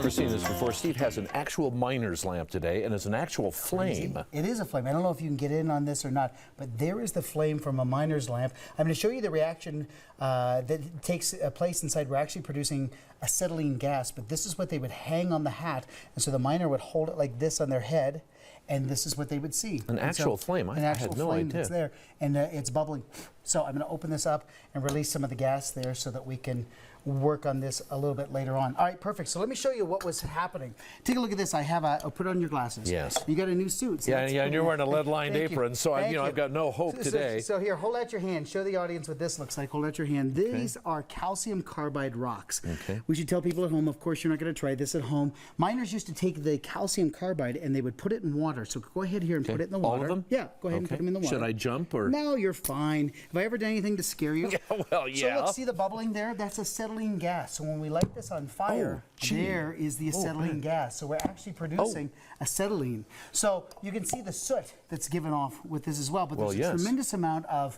never seen this before. Steve has an actual miner's lamp today, and it's an actual flame. It is a flame. I don't know if you can get in on this or not, but there is the flame from a miner's lamp. I'm going to show you the reaction that takes place inside. We're actually producing acetylene gas, but this is what they would hang on the hat, and so the miner would hold it like this on their head, and this is what they would see. An actual flame. I had no idea. It's there, and it's bubbling. So I'm going to open this up and release some of the gas there so that we can work on this a little bit later on. All right, perfect. So let me show you what was happening. Take a look at this. I have I'll put on your glasses. Yes. You got a new suit. So yeah, and you're wearing a lead-lined apron, so I've got no hope today. So here, hold out your hand. Show the audience what this looks like. Hold out your hand. These are calcium carbide rocks. Okay. We should tell people at home, of course, you're not going to try this at home. Miners used to take the calcium carbide and they would put it in water. So go ahead here and put it in the water. All of them? Yeah, go ahead and put them in the water. Should I jump or? No, you're fine. Have I ever done anything to scare you? Yeah, well, yeah. So look, see the bubbling there? That's acetylene gas. So when we light this on fire, there is the acetylene gas. So we're actually producing acetylene. So you can see the soot that's given off with this as well. But there's a tremendous amount of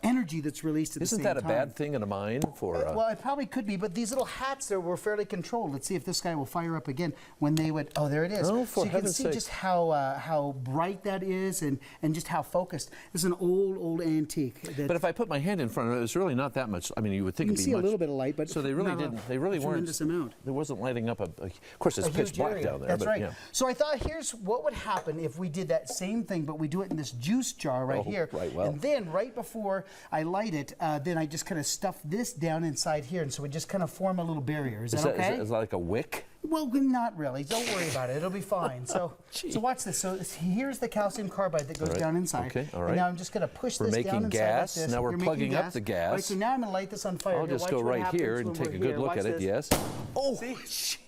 energy that's released at the same time. Isn't that a bad thing in a mine for? Well, it probably could be. But these little hats there were fairly controlled. Let's see if this guy will fire up again when they would. Oh, there it is. Oh, for so you can see just how bright that is and just how focused. It's an old antique. But if I put my hand in front of it, it's really not that much. I mean, you would think it'd be much. You can see a little bit of light, but so they really didn't. They really weren't. Tremendous amount. There wasn't lighting up of course, it's pitch black down there. That's but, right. Yeah. So I thought, here's what would happen if we did that same thing, but we do it in this juice jar right here. Right. Well. And then right before I light it, then I just kind of stuff this down inside here, and so we just kind of form a little barrier. Is that okay? Is that like a wick? Well, not really. Don't worry about it. It'll be fine. So watch this. So here's the calcium carbide that goes down inside. Okay, all right. And now I'm just going to push this down inside. We're making gas. Like this. Now we're plugging up the gas. All right, so now I'm going to light this on fire. I'll just go right here and take a good look at it. Yes. Oh,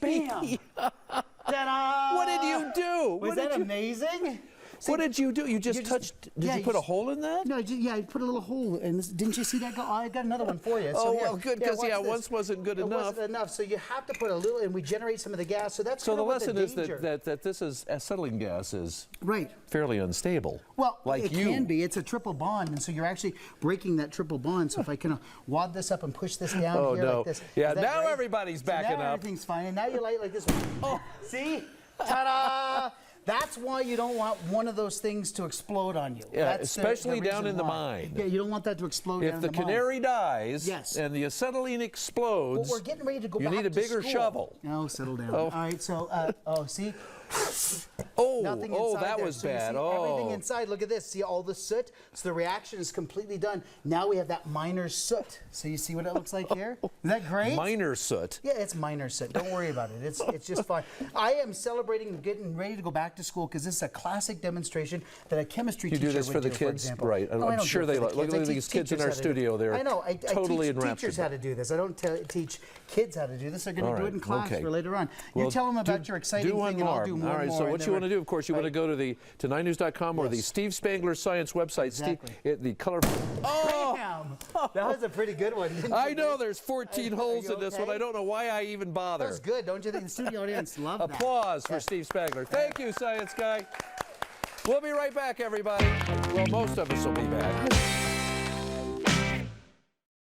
bam! Ta-da! What did you do? Was that amazing? What did you do? You just touched. Did you put a hole in that? No, I put a little hole in this. Didn't you see that? I got another one for you. So oh, well, good, because once wasn't good enough. It wasn't enough, so you have to put a little, and we generate some of the gas. So that's so the lesson is that this is acetylene gas is fairly unstable. Well, like it can be. It's a triple bond, and so you're actually breaking that triple bond. So if I kind of wad this up and push this down here like this. Yeah, now everybody's backing up. Everything's fine, and now you light like this. Oh, see? Ta-da! That's why you don't want one of those things to explode on you. Yeah, especially down in the mine. Yeah, you don't want that to explode down in the mine. If the canary dies and the acetylene explodes, well, we're getting ready to go back you need a bigger shovel. No, settle down. All right, so, see? Nothing inside that there. was so bad. You see everything inside. Look at this. See all the soot? So the reaction is completely done. Now we have that miner's soot. So you see what it looks like here? Is that great? Miner's soot. Yeah, it's miner's soot. Don't worry about it. It's just fine. I am celebrating getting ready to go back to school because this is a classic demonstration that a chemistry teacher would do. You do this for the kids? Right. I'm sure they look at these kids in our studio. They're totally enraptured. I teach teachers how to do this. I don't teach kids how to do this. They're going to do it in class for later on. You tell them about your exciting thing, and I'll do one more. All right, so what you want to do, of course, you want to go to the 9news.com or the Steve Spangler Science website. Exactly. The colorful. Oh! That was a pretty good one. I know there's 14 holes in this one. I don't know why I even bother. That's good, don't you think? The studio audience loved that. Applause for Steve Spangler. Thank you, Science Guy. We'll be right back, everybody. Well, most of us will be back.